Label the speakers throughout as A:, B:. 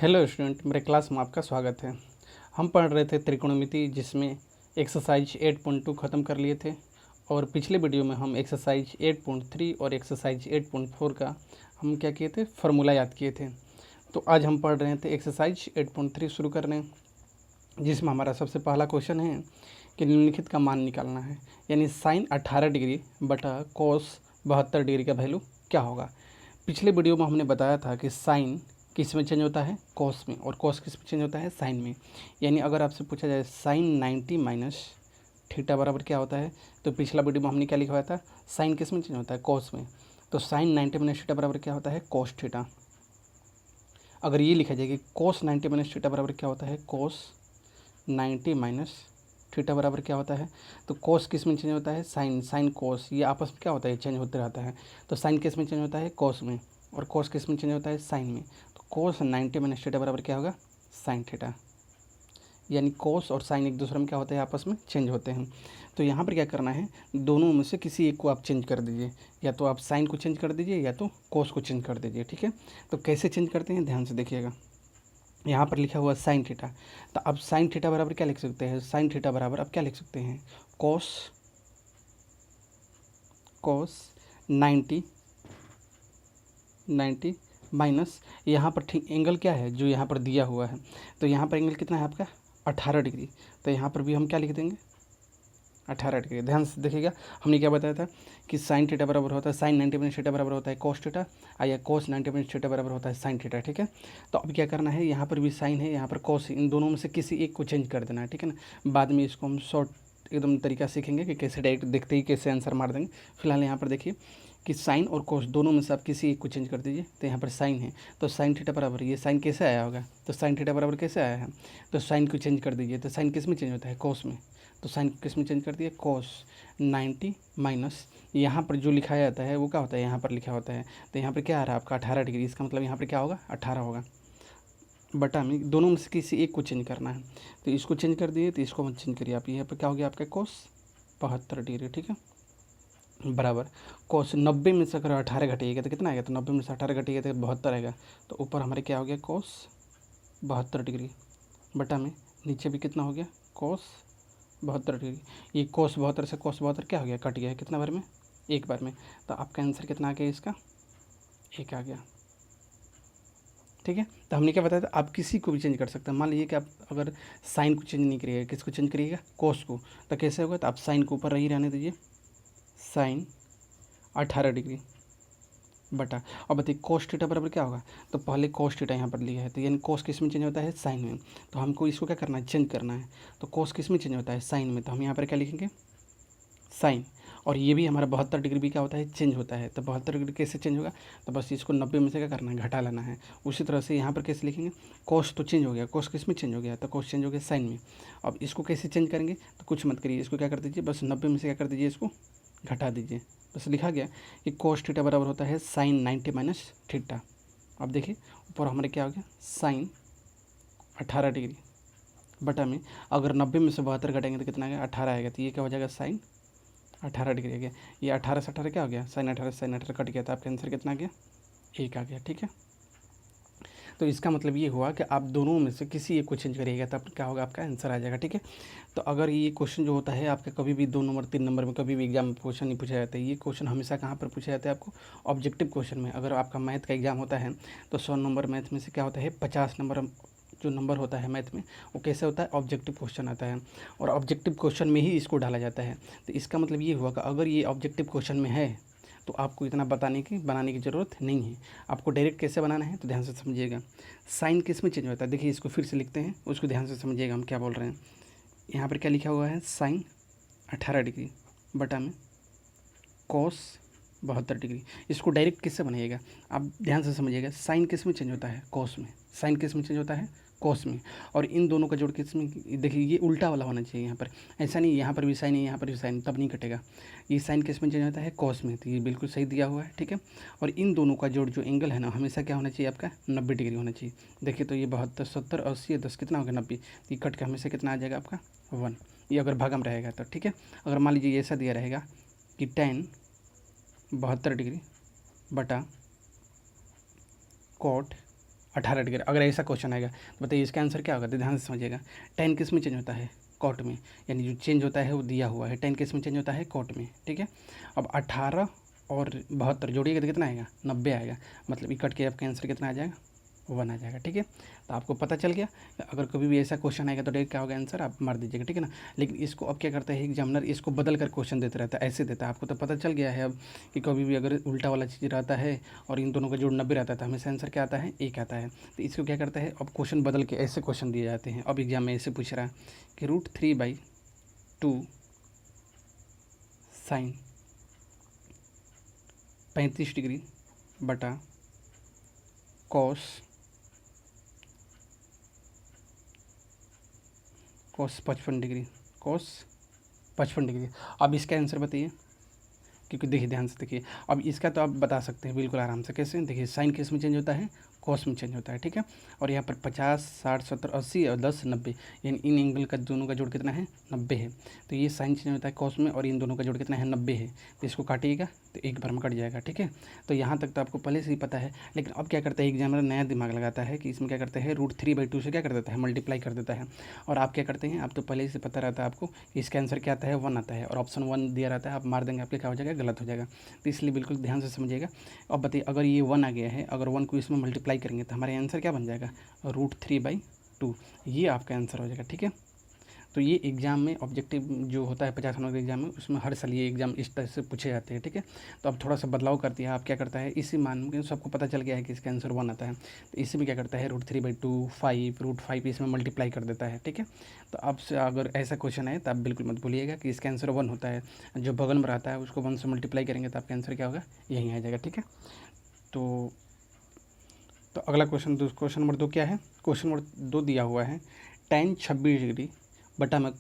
A: Hello student, मेरे class में आपका स्वागत है। हम पढ़ रहे थे त्रिकोणमिति, जिसमें एक्सरसाइज 8.2 ख़त्म कर लिए थे और पिछले वीडियो में हम एक्सरसाइज 8.3 और एक्सरसाइज 8.4 का हम क्या किए थे, फार्मूला याद किए थे। तो आज हम पढ़ रहे थे एक्सरसाइज 8.3 शुरू कर रहे हैं, जिसमें हमारा सबसे पहला क्वेश्चन है कि निम्नलिखित का मान निकालना है, यानी साइन 18 डिग्री बटा कोस 72 डिग्री का वैल्यू क्या होगा। पिछले वीडियो में हमने बताया था कि साइन किस में चेंज होता है, कॉस में, और कॉस किस में चेंज होता है, साइन में। यानी अगर आपसे पूछा जाए साइन 90 माइनस थीटा बराबर क्या होता है, तो पिछला वीडियो में हमने क्या लिखा हुआ था, साइन किस में चेंज होता है, कॉस में। तो साइन 90 माइनस थीटा बराबर क्या होता है, कॉस थीटा। अगर ये लिखा जाए कि कॉस 90 माइनस थीटा बराबर क्या होता है, कॉस 90 माइनस थीटा बराबर क्या होता है, तो कॉस किस में चेंज होता है, साइन, साइन कॉस, ये आपस में क्या होता है, चेंज होते रहता है। तो साइन किस में चेंज होता है, कॉस में, और कॉस किस में चेंज होता है, साइन में। तो कॉस 90 माइनस थीटा बराबर क्या होगा, साइन थीटा। यानी कॉस और साइन एक दूसरे में क्या होते हैं, आपस में चेंज होते हैं। तो यहाँ पर क्या करना है, दोनों में से किसी एक को आप चेंज कर दीजिए, या तो आप साइन को चेंज कर दीजिए या तो कॉस को चेंज कर दीजिए, ठीक है। तो कैसे चेंज करते हैं, ध्यान से देखिएगा। यहाँ पर लिखा हुआ साइन थीटा, तो अब साइन थीटा बराबर क्या लिख सकते हैं, साइन थीटा बराबर अब क्या लिख सकते हैं, कॉस कॉस 90 माइनस, यहाँ पर ठीक एंगल क्या है जो यहाँ पर दिया हुआ है, तो यहाँ पर एंगल कितना है आपका 18 डिग्री। तो यहाँ पर भी हम क्या लिख देंगे, 18 डिग्री। ध्यान से देखिएगा, हमने क्या बताया था कि साइन थीटा बराबर होता है, साइन 90 माइनस थीटा बराबर होता है कॉस थीटा, या कॉस 90 माइनस थीटा बराबर होता है साइन थीटा, ठीक है। तो अब क्या करना है, यहाँ पर भी साइन है, यहाँ पर कॉस है, इन दोनों में से किसी एक को चेंज कर देना है, ठीक है ना। बाद में इसको हम शॉर्ट एकदम तरीका सीखेंगे कि कैसे डायरेक्ट देखते ही कैसे आंसर मार देंगे। फिलहाल यहाँ पर देखिए कि साइन और कोस दोनों में से आप किसी एक को चेंज कर दीजिए। तो यहाँ पर साइन है, तो साइन थीटा बराबर, ये साइन कैसे आया होगा, तो साइन थीटा बराबर कैसे आया है, तो साइन को चेंज कर दीजिए। तो साइन किस में चेंज होता है, कोस में, तो साइन किस में चेंज कर दिए, कोस 90 माइनस, यहाँ पर जो लिखा जाता है वो क्या होता है, यहाँ पर लिखा होता है। तो यहाँ पर क्या आ रहा है आपका 18 डिग्री, इसका मतलब यहाँ पर क्या होगा, 18 होगा, बटा में दोनों में से किसी एक को चेंज करना है। तो इसको चेंज कर दिए, तो इसको मत चेंज करिए आप, यहाँ पर क्या हो गया आपका कोस 72 डिग्री, ठीक है, बराबर कोस 90 में से अगर 18 घटिएगा तो कितना आएगा, तो 90 में से 18 घटिएगा तो 72 आएगा। तो ऊपर हमारे क्या हो गया, कोस 72 डिग्री, बटा में नीचे भी कितना हो गया, कोस 72 डिग्री। ये कोस 72 से कोस 72 क्या हो गया, कट गया, कितना बार में, एक बार में। तो आपका आंसर कितना आ गया, इसका एक आ गया, ठीक है। तो हमने क्या बताया था, आप किसी को भी चेंज कर सकते हैं। मान लीजिए कि आप अगर साइन को चेंज नहीं करिएगा, किसको चेंज करिएगा, कोस को, तो कैसे होगा, तो आप साइन को ऊपर ही रहने दीजिए, साइन 18 डिग्री बटा, और बताइए कोस थीटा बराबर क्या होगा, तो पहले कोस थीटा यहाँ पर लिया है, तो यानी कोस किस में चेंज होता है, साइन में। तो हमको इसको क्या करना है, चेंज करना है। तो कोस किस में चेंज होता है, साइन में, तो हम यहाँ पर क्या लिखेंगे, साइन। और ये भी हमारा 72 डिग्री भी क्या होता है, चेंज होता है। तो 72 डिग्री कैसे चेंज होगा, तो बस इसको 90 में से क्या करना है, घटा लेना है। उसी तरह से यहाँ पर कैसे लिखेंगे, कोस तो चेंज हो गया, कोस किस में चेंज हो गया, तो कोस चेंज हो गया साइन में। अब इसको कैसे चेंज करेंगे, तो कुछ मत करिए, इसको क्या कर दीजिए, बस 90 में से क्या कर दीजिए, इसको घटा दीजिए। बस लिखा गया कि कोस थीटा बराबर होता है साइन 90 माइनस थीटा। अब देखिए ऊपर हमारे क्या हो गया, साइन 18 डिग्री बटा में, अगर 90 में से 72 घटाएंगे तो कितना आएगा, 18 आएगा। तो ये क्या हो जाएगा, साइन 18 डिग्री आ गया। ये 18 से 18 क्या हो गया, साइन 18 से साइन 18 कट गया, तो आपका आंसर कितना आ गया, एक आ गया, ठीक है। तो इसका मतलब ये हुआ कि आप दोनों में से किसी एक को चेंज करिएगा तब क्या होगा, आपका आंसर आ जाएगा, ठीक है। तो अगर ये क्वेश्चन जो होता है आपका कभी भी 2 नंबर 3 नंबर में कभी भी एग्जाम में क्वेश्चन नहीं पूछा जाता है, ये क्वेश्चन हमेशा कहाँ पर पूछा जाता है, आपको ऑब्जेक्टिव क्वेश्चन में। अगर आपका मैथ का एग्जाम होता है तो 100 नंबर मैथ में से क्या होता है, 50 नंबर जो नंबर होता है मैथ में, वो कैसे होता है, ऑब्जेक्टिव क्वेश्चन आता है, और ऑब्जेक्टिव क्वेश्चन में ही इसको डाला जाता है। तो इसका मतलब ये हुआ कि अगर ये ऑब्जेक्टिव क्वेश्चन में है तो आपको इतना बनाने की ज़रूरत नहीं है। आपको डायरेक्ट कैसे बनाना है, तो ध्यान से समझिएगा। साइन किस में चेंज होता है, देखिए इसको फिर से लिखते हैं, उसको ध्यान से समझिएगा हम क्या बोल रहे हैं। यहाँ पर क्या लिखा हुआ है, साइन 18 डिग्री बटा में कॉस 72 डिग्री। इसको डायरेक्ट किससे बनाइएगा, आप ध्यान से समझिएगा। साइन किस में चेंज होता है, कॉस में, साइन किस में चेंज होता है, कॉस में, और इन दोनों का जोड़ किस में, देखिए ये उल्टा वाला होना चाहिए यहाँ पर, ऐसा नहीं यहाँ पर भी साइन है यहाँ पर भी साइन, तब नहीं कटेगा। ये साइन किस में चेंज होता है, कॉस में, तो ये बिल्कुल सही दिया हुआ है, ठीक है। और इन दोनों का जोड़ जो एंगल है ना, हमेशा क्या होना चाहिए आपका, 90 डिग्री होना चाहिए। देखिए तो ये 72 70 80 10 कितना होगा, 90, ये कट के हमेशा कितना आ जाएगा आपका 1। ये अगर भागम रहेगा तो, ठीक है। अगर मान लीजिए ऐसा दिया रहेगा कि tan 72 डिग्री बटा कॉट 18 डिग्री। अगर ऐसा क्वेश्चन आएगा तो बताइए इसका आंसर क्या होगा, तो ध्यान से समझिएगा। tan किस में चेंज होता है, कॉट में, यानी जो चेंज होता है वो दिया हुआ है, tan किस में चेंज होता है, कॉट में, ठीक है। अब 18 और 72 जोड़िएगा तो कितना आएगा, 90 आएगा, मतलब ये कट के आपका आंसर कितना आ जाएगा, 1 आ जाएगा, ठीक है। तो आपको पता चल गया, अगर कभी भी ऐसा क्वेश्चन आएगा तो डायरेक्ट क्या होगा आंसर, आप मार दीजिएगा, ठीक है ना। लेकिन इसको अब क्या करता है एग्जामिनर, इसको बदल कर क्वेश्चन देता रहता है, ऐसे देता है। आपको तो पता चल गया है अब कि कभी भी अगर उल्टा वाला चीज़ रहता है और इन दोनों का जोड़ 90 रहता है तो हमेशा आंसर क्या आता है, 1 आता है। तो इसको क्या करता है, अब क्वेश्चन बदल के ऐसे क्वेश्चन दिए जाते हैं। अब एग्जाम में ऐसे पूछ रहा है कि √3/2 साइन 35 डिग्री बटा कॉस 55 डिग्री, कॉस 55 डिग्री। अब इसका आंसर बताइए, क्योंकि देखिए ध्यान से देखिए, अब इसका तो आप बता सकते हैं बिल्कुल आराम से। कैसे, देखिए साइन किस में चेंज होता है, कॉस में चेंज होता है, ठीक है। और यहाँ पर 50, 60, 70, 80 और 10, 90, यानी इन एंगल का दोनों का जोड़ कितना है, 90 है। तो ये साइन चेंज होता है कॉस में और इन दोनों का जोड़ कितना है, 90 है। तो इसको काटिएगा तो एक बार में कट जाएगा, ठीक है। तो यहाँ तक तो आपको पहले से ही पता है, लेकिन अब क्या करता है एग्जामिनर, नया दिमाग लगाता है कि इसमें क्या करते हैं, √3/2 से क्या कर देता है, मल्टीप्लाई कर देता है। और आप क्या करते हैं, आप तो पहले से पता रहता है आपको इसका आंसर क्या आता है, 1 आता है, और ऑप्शन 1 दिया रहता है, आप मार देंगे, आपके क्या हो जाएगा, गलत हो जाएगा। तो इसलिए बिल्कुल ध्यान से समझिएगा। अब बताइए अगर ये 1 आ गया है, अगर 1 को इसमें मल्टीप्लाई करेंगे तो हमारे आंसर क्या बन जाएगा, √3/2, ये आपका आंसर हो जाएगा, ठीक है। तो ये एग्जाम में ऑब्जेक्टिव जो होता है 50 नंबर के एग्जाम में, उसमें हर साल ये एग्जाम इस तरह से पूछे जाते हैं, ठीक है। तो अब थोड़ा सा बदलाव कर दिया, आप क्या करता है, इसी मान के सबको पता चल गया है कि इसका आंसर 1 आता है, तो इसी में क्या करता है, √3/2 5 √5 इसमें मल्टीप्लाई कर देता है, ठीक है। तो आपसे अगर ऐसा क्वेश्चन है तो आप बिल्कुल मत भूलिएगा कि इसका आंसर 1 होता है, जो बगल में रहता है उसको 1 से मल्टीप्लाई करेंगे तो आपका आंसर क्या होगा, यहीं आ जाएगा, ठीक है। तो अगला क्वेश्चन नंबर 2 क्या है, क्वेश्चन नंबर 2 दिया हुआ है tan 26 डिग्री बटा में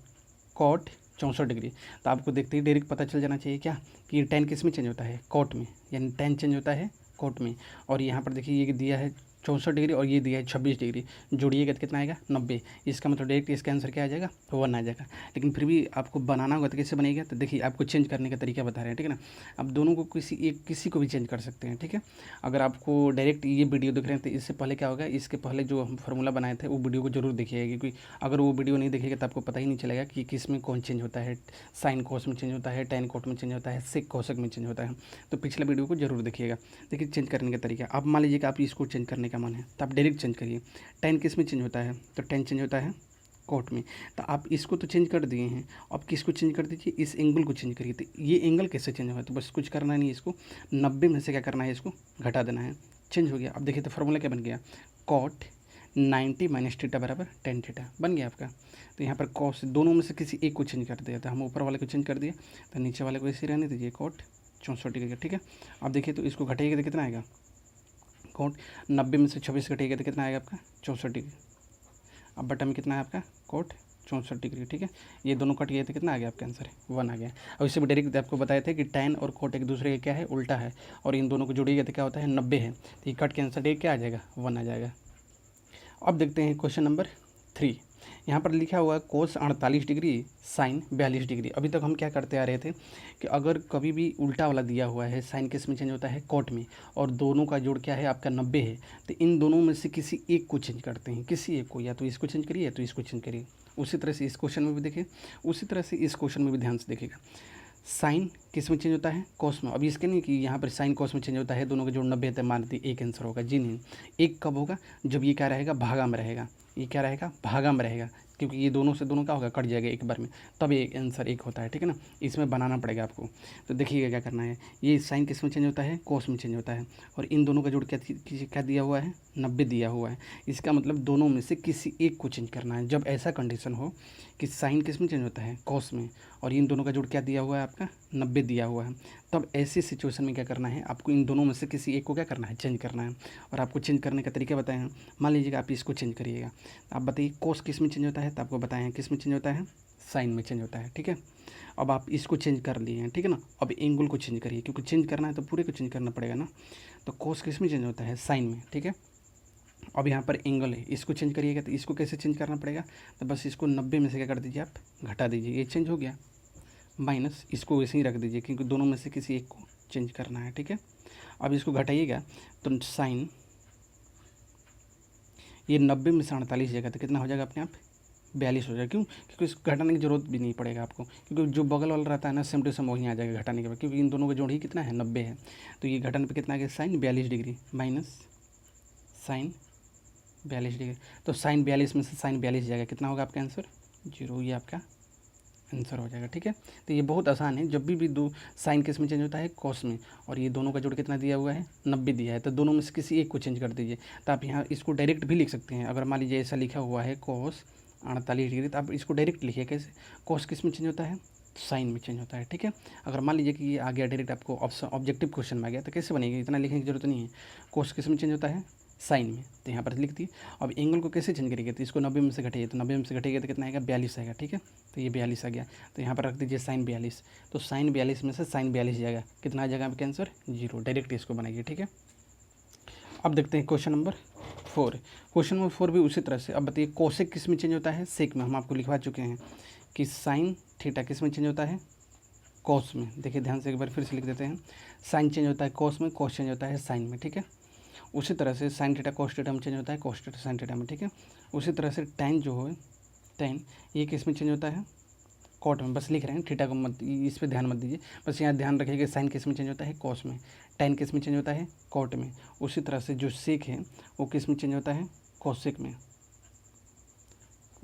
A: कॉट 64 डिग्री। तो आपको देखते ही डायरेक्ट पता चल जाना चाहिए क्या, कि ये tan किस में चेंज होता है, कॉट में, यानी tan चेंज होता है कॉट में। और यहाँ पर देखिए ये दिया है 64 डिग्री और ये दिया है 26 डिग्री, जोड़िएगा तो कितना आएगा, 90। इसका मतलब डायरेक्ट इसका आंसर क्या आ जाएगा, 1 आ जाएगा। लेकिन फिर भी आपको बनाना होगा तो कैसे बनेगा, तो देखिए आपको चेंज करने का तरीका बता रहे हैं, ठीक है ना। अब दोनों को किसी को भी चेंज कर सकते हैं, ठीक है। अगर आपको डायरेक्ट ये वीडियो देख रहे हैं तो इससे पहले क्या होगा, इसके पहले जो हम फार्मूला बनाए थे वो वीडियो को जरूर देखिएगा, क्योंकि अगर वो वीडियो नहीं देखिएगा तो आपको पता ही नहीं चलेगा कि किस में कौन चेंज होता है, साइन कॉस में चेंज होता है, tan कॉट में चेंज होता है, सेक कोसेक में चेंज होता है। तो पिछले वीडियो को जरूर देखिएगा। देखिए चेंज करने का तरीका, आप मान लीजिए कि आप इसको चेंज करने का मन है तो आप डायरेक्ट चेंज करिए। tan किस में चेंज होता है, तो tan चेंज होता है कॉट में। तो आप इसको तो चेंज कर दिए हैं, अब किसको चेंज कर दीजिए, इस एंगल को चेंज करिए। तो ये एंगल कैसे चेंज होगा, तो बस कुछ करना नहीं है, इसको 90 में से क्या करना है, इसको घटा देना है, चेंज हो गया। अब देखिए तो फार्मूला क्या बन गया, कॉट 90 माइनस थीटा बराबर tan थीटा बन गया आपका। तो यहाँ पर कॉस दोनों में से किसी एक को चेंज कर दिया, तो हम ऊपर वाले को चेंज कर दिए, तो नीचे वाले को इसी रहने दीजिए, कॉट 64 डिग्री, ठीक है। अब देखिए तो इसको घटाइएगा तो कितना आएगा, कॉट 90 में से 26 घटेगा तो कितना आएगा आपका, 64 डिग्री। अब बटा में कितना है आपका, कॉट 64 डिग्री, ठीक है। ये दोनों कट गए तो कितना आ गया आपका आंसर, 1 आ गया। और इससे भी डायरेक्ट आपको बताए थे कि tan और कॉट एक दूसरे का क्या है, उल्टा है, और इन दोनों को जोड़िएगा तो क्या होता है, 90 है। तो ये कट के आंसर डायरेक्ट क्या आ जाएगा, 1 आ जाएगा। अब देखते हैं क्वेश्चन नंबर 3। यहाँ पर लिखा हुआ है कोस 48 डिग्री साइन 42 डिग्री। अभी तक हम क्या करते आ रहे थे कि अगर कभी भी उल्टा वाला दिया हुआ है, साइन किस में चेंज होता है, कॉट में, और दोनों का जोड़ क्या है आपका 90 है, तो इन दोनों में से किसी एक को चेंज करते हैं, किसी एक को, या तो इसको चेंज करिए या तो इसको चेंज करिए। उसी तरह से इस क्वेश्चन में भी देखिए, उसी तरह से इस क्वेश्चन में भी ध्यान से देखिएगा। साइन किस में चेंज होता है, कॉस में। अब इसके नहीं कि यहाँ पर साइन कॉस में चेंज होता है, दोनों के जोड़ 90 है, मान दी एक आंसर होगा, जी नहीं। एक कब होगा, जब ये क्या रहेगा, भागा में रहेगा, ये क्या रहेगा, भागा में रहेगा, क्योंकि ये दोनों से दोनों का होगा, कट जाएगा एक बार में, तब एक आंसर एक होता है, ठीक है ना। इसमें बनाना पड़ेगा आपको। तो देखिएगा क्या करना है, ये साइन किस में चेंज होता है, कॉस में चेंज होता है, और इन दोनों का जोड़ क्या दिया हुआ है, 90 दिया हुआ है। इसका मतलब दोनों में से किसी एक को चेंज करना है। जब ऐसा कंडीशन हो कि साइन किस में चेंज होता है, कॉस में, और इन दोनों का जोड़ क्या दिया हुआ है आपका, 90 दिया हुआ है, तब ऐसी सिचुएशन में क्या करना है, आपको इन दोनों में से किसी एक को क्या करना है, चेंज करना है। और आपको चेंज करने का तरीका बताए हैं। मान लीजिएगा आप इसको चेंज करिएगा, आप बताइए कोस किस में चेंज होता है, तो आपको बताएं किस में चेंज होता है, साइन में चेंज होता है, ठीक है। अब आप इसको चेंज कर लिए हैं, ठीक है ना। अब एंगल को चेंज करिए, क्योंकि चेंज करना है तो पूरे को चेंज करना पड़ेगा ना। तो कोस किस में चेंज होता है, साइन में, ठीक है। अब यहाँ पर एंगल है, इसको चेंज करिएगा तो इसको कैसे चेंज करना पड़ेगा, तो बस इसको 90 में से क्या कर दीजिए, आप घटा दीजिए, ये चेंज हो गया, माइनस इसको वैसे ही रख दीजिए, क्योंकि दोनों में से किसी एक को चेंज करना है, ठीक है। अब इसको घटाइएगा तो साइन ये 90 में से 48 जाएगा तो कितना हो जाएगा अपने आप 42 हो जाएगा। क्यों? क्योंकि इसको घटाने की जरूरत भी नहीं पड़ेगा आपको, क्योंकि जो बगल वाला रहता है ना सेम टू सेम वहीं आ जाएगा घटाने के बाद, क्योंकि इन दोनों का जोड़ ही कितना है 90 है। तो ये घटाने पे कितना आ गया sine 42 degree minus sine 42 degree. तो साइन 42 में से साइन 42 जाएगा, कितना होगा आपका आंसर 0। ये आपका आंसर हो जाएगा। ठीक है, तो ये बहुत आसान है। जब भी दो साइन किस में चेंज होता है कॉस में, और ये दोनों का जोड़ कितना दिया हुआ है 90 दिया है, तो दोनों में से किसी एक को चेंज कर दीजिए। तो आप यहाँ इसको डायरेक्ट भी लिख सकते हैं। अगर मान लीजिए ऐसा लिखा हुआ है कॉस 48 डिग्री, तो आप इसको डायरेक्ट लिखिए। कैसे? कॉस किस में चेंज होता है साइन में चेंज होता है। ठीक है, अगर मान लीजिए कि ये आ गया डायरेक्ट आपको ऑप्शन ऑब्जेक्टिव क्वेश्चन में आ गया, तो कैसे बनेगी? इतना लिखने की जरूरत नहीं है। कॉस किस में चेंज होता है साइन में, तो यहाँ पर लिख दिए। अब एंगल को कैसे चेंज करेंगे? तो इसको 90 में से घटाइए, तो 90 में से घटेगा तो कितना आएगा 42 आएगा। ठीक है, तो ये 42 आ गया, तो यहाँ पर रख दीजिए साइन 42। तो साइन 42 में से साइन 42 जाएगा, कितना आ जाएगा आपका आंसर 0। डायरेक्ट इसको बनाइए। ठीक है, अब देखते हैं क्वेश्चन नंबर 4। क्वेश्चन नंबर 4 भी उसी तरह से। अब बताइए कोसेक किस में चेंज होता है सेक में। हम आपको लिखवा चुके हैं कि साइन थीटा किस में चेंज होता है कॉस में। देखिए ध्यान से एक बार फिर से लिख देते हैं। साइन चेंज होता है कॉस में, कॉस चेंज होता है साइन में। ठीक है, उसी तरह से साइन थीटा कॉस थीटा में चेंज होता है, कॉस थीटा साइन थीटा में। ठीक है, उसी तरह से टैन जो है टैन ये किस में चेंज होता है कॉट में। बस लिख रहे हैं, थीटा को मत, इस पर ध्यान मत दीजिए। बस यहाँ ध्यान रखिएगा साइन किस में चेंज होता है कॉस में, टैन किस में चेंज होता है कॉट में। उसी तरह से जो सेक है वो किस में चेंज होता है कॉसेक में।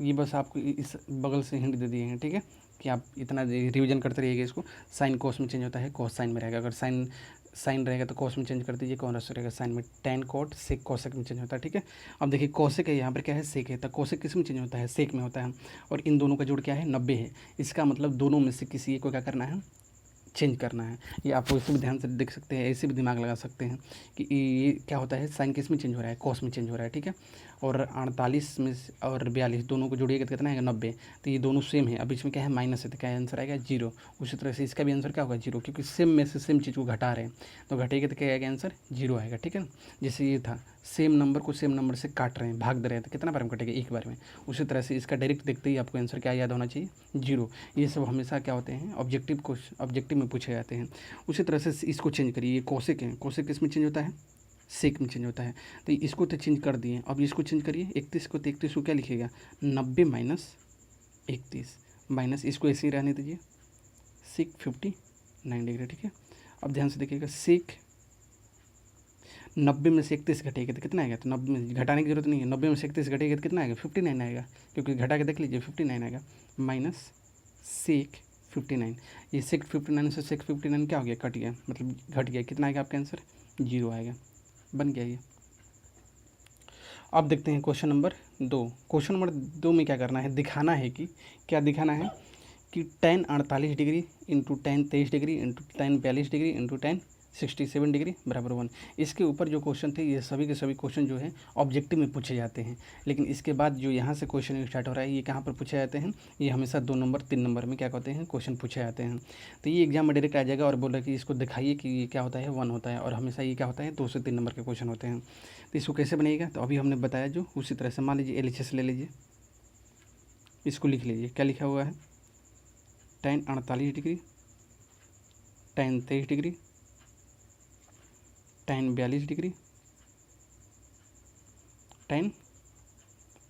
A: ये बस आपको इस बगल से हिंट दे दिए हैं। ठीक है, कि आप इतना रिवीजन करते रहिएगा इसको। साइन कोस में चेंज होता है कॉस साइन में रहेगा। अगर साइन साइन रहेगा तो कॉस में चेंज कर दीजिए, कॉनस रहेगा साइन में। टैन कोट सेक कोसेक में चेंज होता है। ठीक है, अब देखिए कोसेक है, यहाँ पर क्या है सेक है, तो कोसेक किस में चेंज होता है सेक में होता है। और इन दोनों का जोड़ क्या है 90 है। इसका मतलब दोनों में से किसी एक को क्या करना है चेंज करना है। ये आप इसे भी ध्यान से देख सकते हैं, ऐसे भी दिमाग लगा सकते हैं कि ये क्या होता है साइन किस में चेंज हो रहा है कॉस में चेंज हो रहा है। ठीक है, और 48 में और 42 दोनों को जोड़िएगा तो कितना आएगा 90। तो ये दोनों सेम है, अब इसमें क्या है माइनस है, तो क्या आंसर आएगा 0। उसी तरह से इसका भी आंसर क्या होगा 0, क्योंकि सेम में से सेम चीज़ को घटा रहे हैं, तो घटेगा तो क्या आएगा आंसर 0 आएगा। ठीक है, जैसे ये था सेम नंबर को सेम नंबर से काट रहे हैं भाग दे रहे हैं, तो कितना बार में कटेगा एक बार में। उसी तरह से इसका डायरेक्ट देखते ही आपको आंसर क्या याद होना चाहिए 0। ये सब हमेशा क्या होते हैं ऑब्जेक्टिव में पूछे जाते हैं। उसी तरह से इसको चेंज करिए। ये कोसेक है, कोसेक किस में चेंज होता है सेक में चेंज होता है। तो इसको तो चेंज कर दिए, अब इसको चेंज करिए 31 को, तो 31 को क्या लिखिएगा 90 माइनस 31 माइनस इसको ऐसे ही रहने दीजिए सेक 59 डिग्री। ठीक है, अब ध्यान से देखिएगा सेक 90 में से 31 घटेगा तो कितना आएगा, तो 90 में घटाने की जरूरत नहीं है। 90 में से 31 घटेगा तो कितना आएगा 59 आएगा, क्योंकि घटा के देख लीजिए 59 आएगा माइनस सेक 59। ये सेक 59 से सेक 59 क्या हो गया कट गया, मतलब घट गया। कितना आएगा आपका आंसर 0 आएगा। बन गया ये। अब देखते हैं क्वेश्चन नंबर 2। क्वेश्चन नंबर 2 में क्या करना है, दिखाना है कि क्या दिखाना है कि tan 48 degree into tan 23 degree into tan 42 degree into tan 67 degree बराबर 1। इसके ऊपर जो क्वेश्चन थे ये सभी के सभी क्वेश्चन जो है ऑब्जेक्टिव में पूछे जाते हैं। लेकिन इसके बाद जो यहाँ से क्वेश्चन स्टार्ट हो रहा है ये कहाँ पर पूछे जाते हैं, ये हमेशा 2 नंबर 3 नंबर में क्या कहते हैं क्वेश्चन पूछे जाते हैं। तो ये एग्जाम में डायरेक्ट आ जाएगा और बोला कि इसको दिखाइए कि ये क्या होता है 1 होता है, और हमेशा ये क्या होता है 2 से 3 नंबर के क्वेश्चन होते हैं। तो इसको कैसे बनेगा, तो अभी हमने बताया जो उसी तरह से मान लीजिए LHS ले लीजिए, इसको लिख लीजिए। क्या लिखा हुआ है tan 48 degree tan 23 degree tan 42 degree tan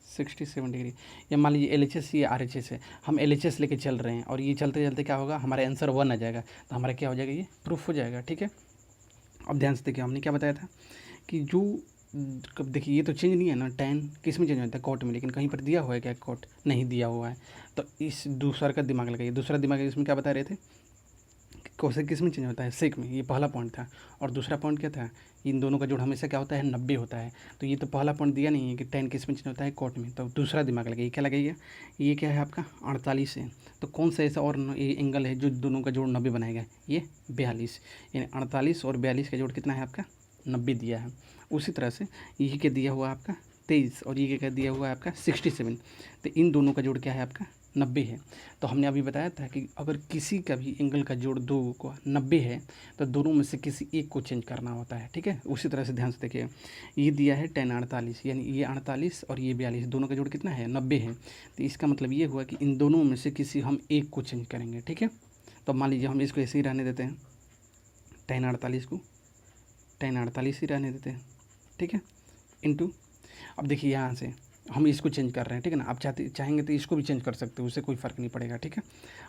A: 67 degree. या मान लीजिए LHS या RHS है, हम LHS लेके चल रहे हैं और ये चलते चलते क्या होगा हमारा आंसर 1 आ जाएगा, तो हमारा क्या हो जाएगा ये प्रूफ हो जाएगा। ठीक है, अब ध्यान से देखिए हमने क्या बताया था कि जो कब देखिए ये तो चेंज नहीं है ना, tan किस में चेंज होता है कॉट में, लेकिन कहीं पर दिया हुआ है क्या कॉट नहीं दिया हुआ है। तो इस दूसरा का दिमाग लगाइए। दूसरा दिमाग इसमें क्या बता रहे थे कोसेक किस में चेंज होता है सेक में, ये पहला पॉइंट था। और दूसरा पॉइंट क्या था, इन दोनों का जोड़ हमेशा क्या होता है 90 होता है। तो ये तो पहला पॉइंट दिया नहीं है कि tan किस में चेंज होता है कॉट में, तो दूसरा दिमाग लगाइए। क्या लगाइए, ये क्या है आपका 48 है, तो कौन सा ऐसा और ये एंगल है जो दोनों का जोड़ 90 बनाएगा, ये 42। यानी 48 और 42 का जोड़ कितना है आपका 90 दिया है। उसी तरह से ये क्या दिया हुआ है आपका 23 और ये क्या दिया हुआ है आपका 67, तो इन दोनों का जोड़ क्या है आपका 90 है। तो हमने अभी बताया था कि अगर किसी का भी एंगल का जोड़ 2 को 90 है तो दोनों में से किसी एक को चेंज करना होता है। ठीक है, उसी तरह से ध्यान से देखिए ये दिया है tan 48, यानी ये 48 और ये 42 दोनों का जोड़ कितना है 90 है। तो इसका मतलब ये हुआ कि इन दोनों में से किसी हम एक को चेंज करेंगे। ठीक है, तो मान लीजिए हम इसको ऐसे ही रहने देते हैं, tan 48 को tan 48 ही रहने देते हैं। ठीक है, इंटू अब देखिए यहाँ से हम इसको चेंज कर रहे हैं, ठीक है ना। आप चाहेंगे तो इसको भी चेंज कर सकते हो, उससे कोई फ़र्क नहीं पड़ेगा, ठीक है।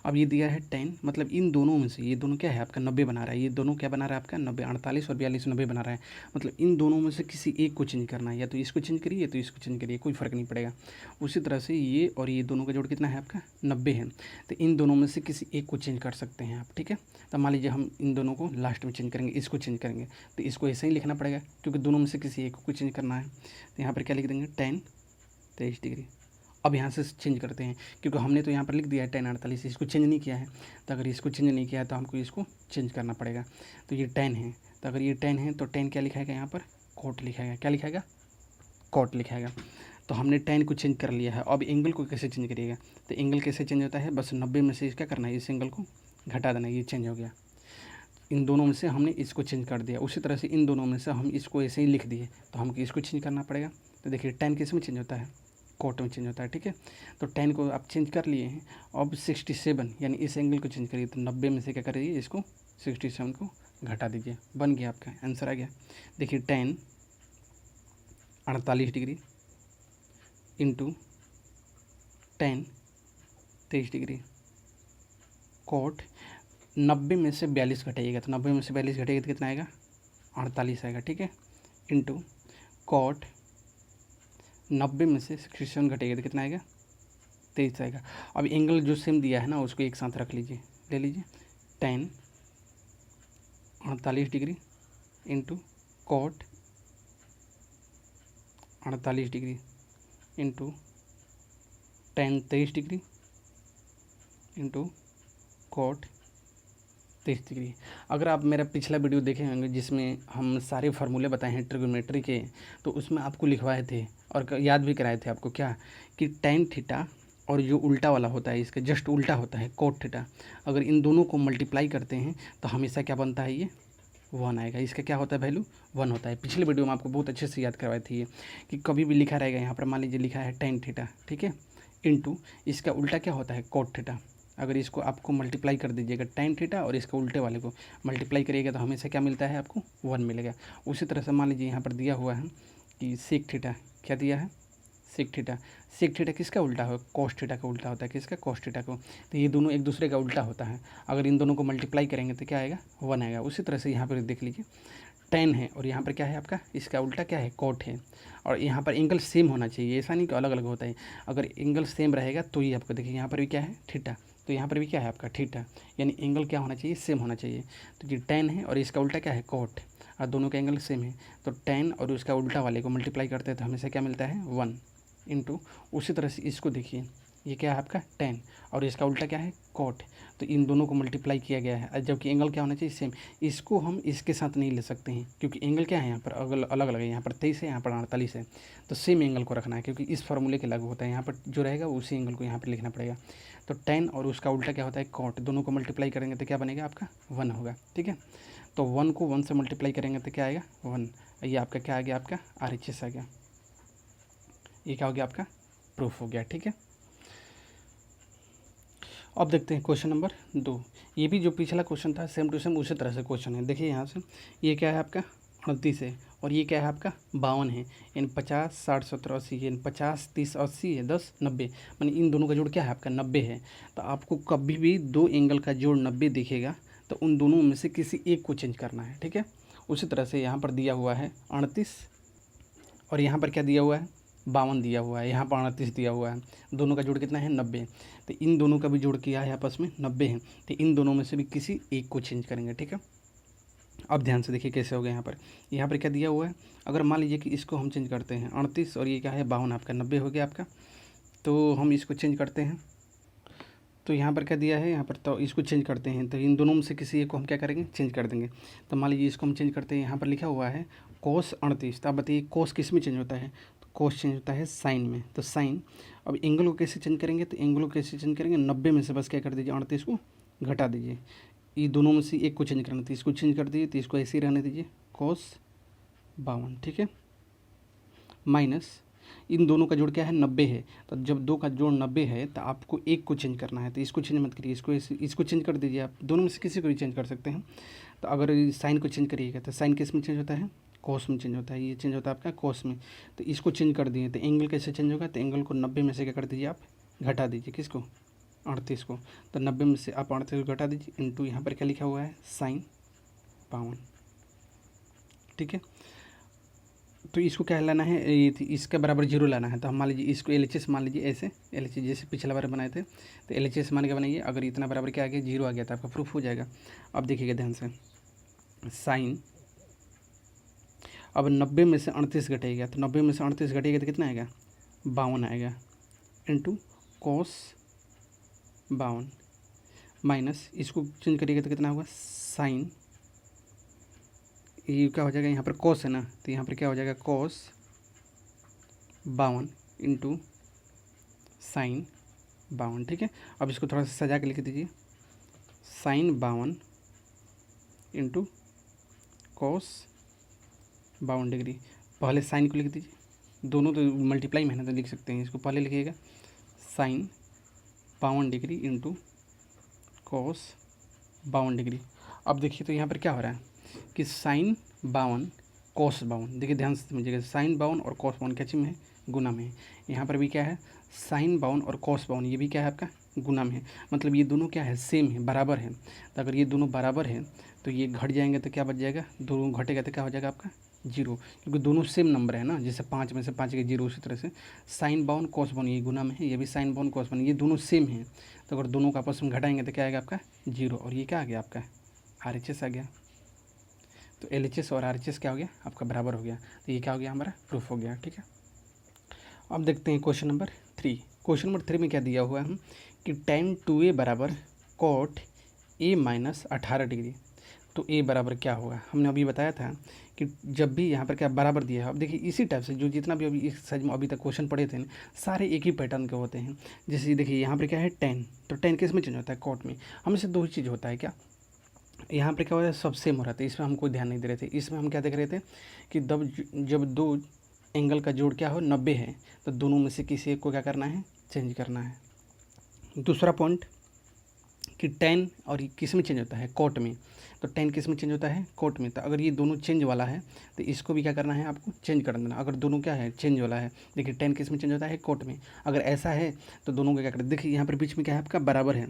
A: अब ये दिया है 10, मतलब इन दोनों में से ये दोनों क्या है आपका 90 बना रहा है, ये दोनों क्या बना रहा है आपका 90, 48 और 42 90 बना रहा है। मतलब इन दोनों में से किसी एक को चेंज करना है, या तो इसको चेंज करिए या तो इसको चेंज करिए, कोई फ़र्क नहीं पड़ेगा। उसी तरह से ये और ये दोनों का जोड़ कितना है आपका 90 है, तो इन दोनों में से किसी एक को चेंज कर सकते हैं आप, ठीक है। तो मान लीजिए हम इन दोनों को लास्ट में चेंज करेंगे, इसको चेंज करेंगे, तो इसको ऐसे ही लिखना पड़ेगा क्योंकि दोनों में से किसी एक को चेंज करना है। तो यहाँ पर क्या लिख देंगे 10 23 डिग्री। अब यहाँ से चेंज करते हैं क्योंकि हमने तो यहाँ पर लिख दिया है 10 48, इसको चेंज नहीं किया है। तो अगर इसको चेंज नहीं किया है तो हमको इसको चेंज करना पड़ेगा। तो ये 10 है, तो अगर ये 10 है तो 10 क्या लिखाएगा यहाँ पर कोट लिखाएगा, क्या लिखाएगा कोट लिखाएगा। तो हमने 10 को चेंज कर लिया है। अब एंगल को कैसे चेंज करिएगा, तो एंगल कैसे चेंज होता है, बस 90 में से क्या करना है, इस एंगल को घटा देना, ये चेंज हो गया। इन दोनों में से हमने इसको चेंज कर दिया, उसी तरह से इन दोनों में से हम इसको ऐसे ही लिख दिए, तो हमको इसको चेंज करना पड़ेगा। तो देखिए 10 किस में चेंज होता है, कोट में चेंज होता है, ठीक है। तो 10 को आप चेंज कर लिए हैं। अब 67 यानी इस एंगल को चेंज करिए, तो 90 में से क्या करिए, इसको 67 को घटा दीजिए, बन गया आपका आंसर आ गया। देखिए 10 48 डिग्री इंटू 10 23 डिग्री कोट 90 में से 42 घटाइएगा, तो 90 में से 42 घटेगा तो कितना आएगा 48 आएगा, ठीक है। इंटू कोट 90 में से 67 घटेगा तो कितना आएगा 23 आएगा। अब एंगल जो सेम दिया है ना उसको एक साथ रख लीजिए, ले लीजिए 10 48 degree into coat 48 degree into 10 23 degree into coat 23 degree. अगर आप मेरा पिछला वीडियो देखे होंगे जिसमें हम सारे फार्मूले बताए हैं ट्रिगोनोमेट्री के, तो उसमें आपको लिखवाए थे और याद भी कराए थे आपको क्या, कि tan थीटा और जो उल्टा वाला होता है इसका जस्ट उल्टा होता है कोट थीटा, अगर इन दोनों को मल्टीप्लाई करते हैं तो हमेशा क्या बनता है, ये 1 आएगा। इसका क्या होता है वैल्यू 1 होता है। पिछले वीडियो में आपको बहुत अच्छे से याद करवाई थी ये, कि कभी भी लिखा रहेगा यहाँ पर, मान लीजिए लिखा है tan थीटा, ठीक है, इंटू इसका उल्टा क्या होता है कोट थीटा। अगर इसको आपको मल्टीप्लाई कर दीजिएगा tan थीटा और इसका उल्टे वाले को मल्टीप्लाई करिएगा तो हमेशा क्या मिलता है आपको 1 मिलेगा। उसी तरह से मान लीजिए यहाँ पर दिया हुआ है कि सेक थीटा, क्या दिया है सेक थीटा। सेक थीटा किसका उल्टा हो, कोस थीटा का उल्टा होता है, किसका कोस थीटा को। तो ये दोनों एक दूसरे का उल्टा होता है, अगर इन दोनों को मल्टीप्लाई करेंगे तो क्या आएगा 1 आएगा। उसी तरह से यहाँ पर देख लीजिए tan है और यहाँ पर क्या है आपका, इसका उल्टा क्या है कोट है, और यहाँ पर एंगल सेम होना चाहिए, ऐसा नहीं कि अलग अलग होता है। अगर एंगल सेम रहेगा तो ये आपको देखिए यहाँ पर भी क्या है थीटा, तो यहाँ पर भी क्या है आपका थीटा, यानी एंगल क्या होना चाहिए सेम होना चाहिए। तो ये tan है और इसका उल्टा क्या है कोट, और दोनों का एंगल सेम है, तो tan और उसका उल्टा वाले को मल्टीप्लाई करते हैं तो हमेशा क्या मिलता है 1 इंटू। उसी तरह से इसको देखिए, ये क्या है आपका tan और इसका उल्टा क्या है कोट, तो इन दोनों को मल्टीप्लाई किया गया है, जबकि एंगल क्या होना चाहिए सेम। इसको हम इसके साथ नहीं ले सकते हैं क्योंकि एंगल क्या है यहाँ पर अलग अलग है, यहाँ पर 23 है, यहाँ पर 48 है, तो सेम एंगल को रखना है क्योंकि इस फार्मूले के लागू होता है। यहाँ पर जो रहेगा उसी एंगल को यहाँ पर लिखना पड़ेगा। तो tan और उसका उल्टा क्या होता है कोट, दोनों को मल्टीप्लाई करेंगे तो क्या बनेगा आपका 1 होगा, ठीक है। तो 1 को 1 से मल्टीप्लाई करेंगे तो क्या आएगा 1, ये आपका क्या आ गया आपका RHS आ गया, ये क्या हो गया आपका प्रूफ हो गया, ठीक है। अब देखते हैं क्वेश्चन नंबर 2। ये भी जो पिछला क्वेश्चन था सेम टू सेम उसी तरह से क्वेश्चन है। देखिए यहाँ से ये क्या है आपका 38 है और ये क्या है आपका 52 है, यानी 50 60 70 80, यानी 50 30 80 है 10 90, यानी इन दोनों का जोड़ क्या है आपका 90 है। तो आपको कभी भी दो एंगल का जोड़ 90 दिखेगा तो उन दोनों में से किसी एक को चेंज करना है, ठीक है। उसी तरह से यहाँ पर दिया हुआ है 38 और यहाँ पर क्या दिया हुआ है 52 दिया हुआ है, यहाँ पर 38 दिया हुआ है, दोनों का जोड़ कितना है 90। तो इन दोनों का भी जोड़ किया है आपस में 90 है, तो इन दोनों में से भी किसी एक को चेंज करेंगे, ठीक है। अब ध्यान से देखिए कैसे हो गया। यहाँ पर क्या दिया हुआ है, अगर मान लीजिए कि इसको हम चेंज करते हैं 38 और ये क्या है 52 आपका 90 हो गया आपका, तो हम इसको चेंज करते हैं तो यहाँ पर क्या दिया है, यहाँ पर तो इसको चेंज करते हैं तो इन दोनों में से किसी एक को हम क्या करेंगे चेंज कर देंगे। तो मान लीजिए इसको हम चेंज करते हैं, यहाँ पर लिखा हुआ है कोस 38, तो आप बताइए कोस किस में चेंज होता है, तो कोस चेंज होता है साइन में। तो साइन, अब एंगल को कैसे चेंज करेंगे, तो एंगल को कैसे चेंज करेंगे 90 में से बस क्या कर दीजिए 38 को घटा दीजिए, ये दोनों में से एक को चेंज करना, तो इसको चेंज कर दीजिए, तो इसको ऐसे ही रहने दीजिए कोस 52, ठीक है, माइनस इन दोनों का जोड़ क्या है 90 है, तो जब दो का जोड़ 90 है तो आपको एक को चेंज करना है, तो इसको चेंज मत करिए, इसको चेंज कर दीजिए, आप दोनों में से किसी को भी चेंज कर सकते हैं। तो अगर साइन को चेंज करिएगा तो साइन किस में चेंज होता है कोस में चेंज होता है, ये चेंज होता है आपका कोस में। तो इसको चेंज कर दिए तो एंगल कैसे चेंज होगा, तो एंगल को 90 में से क्या कर दीजिए आप, घटा दीजिए, किसको, 38 को। तो 90 में से आप 38 को घटा दीजिए, इंटू यहाँ पर क्या लिखा हुआ है, साइन 52। ठीक है, तो इसको क्या लाना है, ये इसके बराबर जीरो लाना है। तो हम मान लीजिए इसको LHS मान लीजिए, ऐसे LHS जैसे पिछला बार बनाए थे, तो LHS मान के बनाइए। अगर इतना बराबर क्या आ गया, जीरो आ गया, तो आपका प्रूफ हो जाएगा। अब देखिएगा ध्यान से, साइन, अब 90 में से 38 घटेगा, तो 90 में से 38 घटेगा तो कितना आएगा, 52 आएगा, इंटू कोस 52 माइनस इसको चेंज करिएगा तो कितना होगा, साइन, ये क्या हो जाएगा, यहाँ पर कोस है ना, तो यहाँ पर क्या हो जाएगा, कोस 52 इंटू साइन 52। ठीक है, अब इसको थोड़ा सा सजा के लिख दीजिए, साइन 52 इंटू कोस 52 डिग्री। पहले साइन को लिख दीजिए, दोनों तो मल्टीप्लाई में है ना, तो लिख सकते हैं। इसको पहले लिखिएगा sine 52 degree into cos 52 degree. अब देखिए तो यहाँ पर क्या हो रहा है कि साइन 52 कोस 52, देखिए ध्यान से समझिएगा, साइन 52 और कोस 52 क्या चीज़ में है, गुना में है। यहाँ पर भी क्या है, साइन 52 और कोस 52, ये भी क्या है आपका, गुना में है। मतलब ये दोनों क्या है, सेम है, बराबर है। तो अगर ये दोनों बराबर है तो ये घट जाएंगे तो क्या बच जाएगा, दोनों घटेगा तो क्या हो जाएगा आपका, जीरो, क्योंकि दोनों सेम नंबर है ना। जैसे 5 में से 5 के जीरो, उसी तरह से साइन 52 कोस 52 ये गुना में है, ये भी साइन 52 कोस 52, ये दोनों सेम है। तो अगर दोनों का आपस में घटाएंगे तो क्या आएगा आपका, जीरो। और ये क्या आ गया आपका, RHS आ गया। तो LHS और RHS क्या हो गया आपका, बराबर हो गया। तो ये क्या हो गया, हमारा प्रूफ हो गया। ठीक है, अब देखते हैं क्वेश्चन नंबर 3। क्वेश्चन नंबर 3 में क्या दिया हुआ है कि tan 2a बराबर cot a माइनस 18 डिग्री। तो a बराबर क्या होगा, हमने अभी बताया था कि जब भी यहाँ पर क्या बराबर दिया है। अब देखिए इसी टाइप से जो जितना भी अभी इस साइज में अभी तक क्वेश्चन पढ़े थे ना, सारे एक ही पैटर्न के होते हैं। जैसे देखिए यहाँ पर क्या है, tan, तो tan किस में चेंज होता है, cot में। हमेशा दो ही चीज़ होता है क्या, यहाँ पर क्या हो रहा है, सब सेम हो रहा था, इसमें हम कोई ध्यान नहीं दे रहे थे। इसमें हम क्या देख रहे थे कि जब दो एंगल का जोड़ क्या हो 90 है, तो दोनों में से किसी एक को क्या करना है, चेंज करना है। दूसरा पॉइंट कि tan और किस में चेंज होता है, कोट में। तो tan किस में चेंज होता है, कोट में। तो अगर ये दोनों चेंज वाला है तो इसको भी क्या करना है, आपको चेंज कर देना। अगर दोनों क्या है, चेंज वाला है, देखिए tan किस में चेंज होता है, कोट में। अगर ऐसा है तो दोनों को क्या करें, देखिए यहाँ पर बीच में क्या है आपका, बराबर है।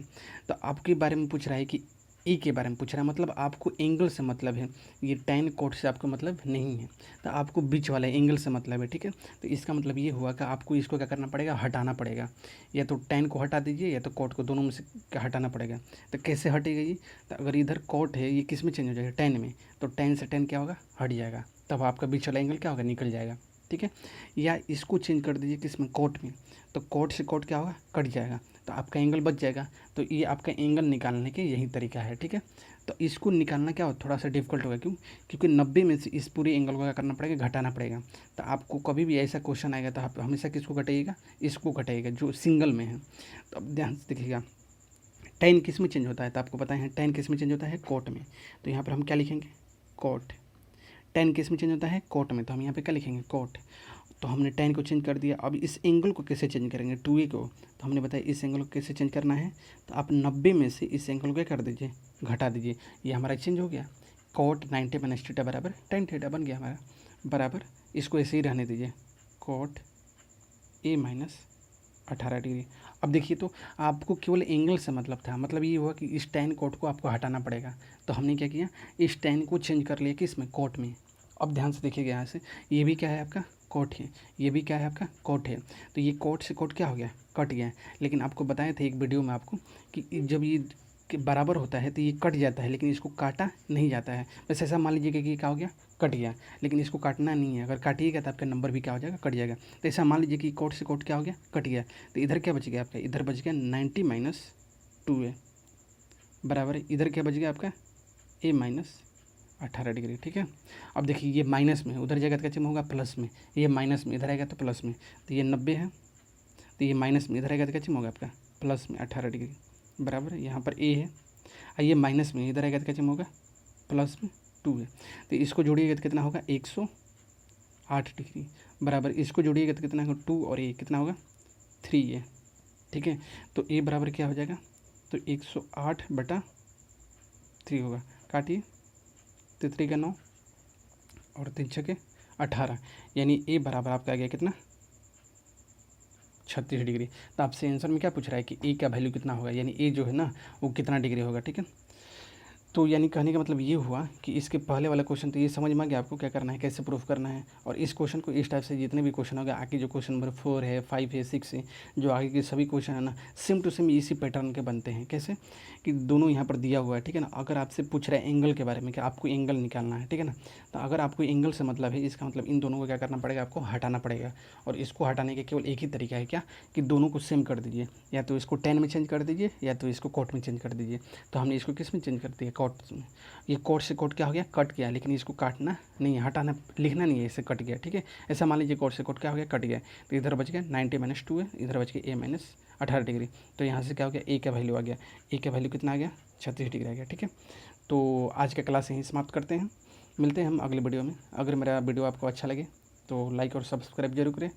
A: तो आपके बारे में पूछ रहा है कि ए के बारे में पूछ रहा है, मतलब आपको एंगल से मतलब है, ये tan कोट से आपको मतलब नहीं है। तो आपको बीच वाला एंगल से मतलब है। ठीक है, तो इसका मतलब ये हुआ कि आपको इसको क्या करना पड़ेगा, हटाना पड़ेगा। या तो tan को हटा दीजिए या तो कोट को, दोनों में से क्या हटाना पड़ेगा। तो कैसे हटेगा ये, तो अगर इधर कोट है, ये किस में चेंज हो जाएगा, tan में, तो tan से tan क्या होगा, हट जाएगा, तब आपका बीच वाला एंगल क्या होगा, निकल जाएगा। ठीक है, या इसको चेंज कर दीजिए किस में, कोट में, तो कोट से कोट क्या होगा, कट जाएगा, तो आपका एंगल बच जाएगा। तो ये आपका एंगल निकालने के यही तरीका है। ठीक है, तो इसको निकालना क्या हो, थोड़ा सा डिफिकल्ट होगा, क्यों, क्योंकि 90 में से इस पूरे एंगल को क्या करना पड़ेगा, घटाना पड़ेगा। तो आपको कभी भी ऐसा क्वेश्चन आएगा तो आप हमेशा किसको घटाइएगा, इसको घटाइएगा जो सिंगल में है। तो अब ध्यान से देखिएगा, tan किस में चेंज होता है, तो आपको पता है tan किस में चेंज होता है, कोट में। तो यहाँ पर हम क्या लिखेंगे, कोट। tan किस में चेंज होता है, कोट में, तो हम यहाँ पे क्या लिखेंगे, कोट। तो हमने tan को चेंज कर दिया। अब इस एंगल को कैसे चेंज करेंगे, 2a को, तो हमने बताया इस एंगल को कैसे चेंज करना है। तो आप 90 में से इस एंगल को क्या कर दीजिए, घटा दीजिए, ये हमारा चेंज हो गया। कोट 90 माइनस थीटा बराबर tan थीटा बन गया हमारा, बराबर इसको ऐसे ही रहने दीजिए, कोट a माइनस 18 डिग्री। अब देखिए तो आपको केवल एंगल से मतलब था, मतलब ये हुआ कि इस tan कोट को आपको हटाना पड़ेगा। तो हमने क्या किया, इस tan को चेंज कर लिया किस में, कोट में। अब ध्यान से देखिएगा यहाँ से, ये भी क्या है आपका, कोट है, ये भी क्या है आपका, कोट है। तो ये कोट से कोट क्या हो गया, कट गया। लेकिन आपको बताया था एक वीडियो में आपको कि जब ये बराबर होता है तो ये कट जाता है, लेकिन इसको काटा नहीं जाता है। बस ऐसा मान लीजिए कि ये क्या हो गया, कट गया, लेकिन इसको काटना नहीं है। अगर काटिएगा तो आपका नंबर भी क्या हो जाएगा, कट जाएगा। तो ऐसा मान लीजिए कि कोट से कोट क्या हो गया, कट गया। तो इधर क्या बच गया आपका, इधर बच गया 90 माइनस 2a बराबर, इधर क्या बच गया आपका, a माइनस 18 डिग्री। ठीक है, अब देखिए ये माइनस में, उधर जाएगा तो क्या चिन्ह होगा, प्लस में, ये माइनस में, इधर आएगा तो प्लस में। तो ये 90 है, तो ये माइनस में, इधर आएगा तो क्या चिन्ह होगा आपका, प्लस में 18 डिग्री बराबर। यहाँ पर a है, और ये माइनस में, इधर आएगा तो क्या चिन्ह होगा, प्लस में 2 है। तो इसको जोड़िएगा तो कितना होगा, 108 डिग्री बराबर। इसको जोड़िएगा तो कितना होगा, 2 और a कितना होगा, 3 है। ठीक है, तो a बराबर क्या हो जाएगा, तो 108/3 होगा। काटिए, 3 का 9 और 3 छके 18, यानी ए बराबर आपका आ गया कितना 36 डिग्री। तो आपसे आंसर में क्या पूछ रहा है कि ए का वैल्यू कितना होगा, यानी ए जो है ना वो कितना डिग्री होगा। ठीक है, तो यानी कहने का मतलब ये हुआ कि इसके पहले वाला क्वेश्चन तो ये समझ में आ गया आपको क्या करना है, कैसे प्रूफ करना है। और इस क्वेश्चन को इस टाइप से जितने भी क्वेश्चन होगा आगे जो क्वेश्चन नंबर 4 है, 5 है, 6 है, जो आगे के सभी क्वेश्चन है ना सेम टू सेम इसी पैटर्न के बनते हैं। कैसे कि दोनों यहाँ पर दिया हुआ है, ठीक है ना। अगर आपसे पूछ रहा है एंगल के बारे में कि आपको एंगल निकालना है, ठीक है ना, तो अगर आपको एंगल से मतलब है इसका मतलब इन दोनों को क्या करना पड़ेगा, आपको हटाना पड़ेगा। और इसको हटाने का केवल एक ही तरीका है, क्या कि दोनों को सेम कर दीजिए, या तो इसको टेन में चेंज कर दीजिए या तो इसको कॉट में चेंज कर दीजिए। तो हमने इसको किस में चेंज कर दिया, कॉट में। ये कोट से कोट क्या हो गया, कट गया, लेकिन इसको काटना नहीं है, हटाना, लिखना नहीं है, इसे कट गया। ठीक है, ऐसा मान लीजिए कोट से कोट क्या हो गया, कट गया। तो इधर बच गया 90 - 2 है, इधर बच गया a - 18 डिग्री। तो यहाँ से क्या हो गया, ए का वैल्यू आ गया, ए का वैल्यू कितना आ गया 36 डिग्री आ गया। ठीक है, तो आज का क्लास यहीं समाप्त करते हैं, मिलते हैं हम अगले वीडियो में। अगर मेरा वीडियो आपको अच्छा लगे तो लाइक और सब्सक्राइब जरूर करें।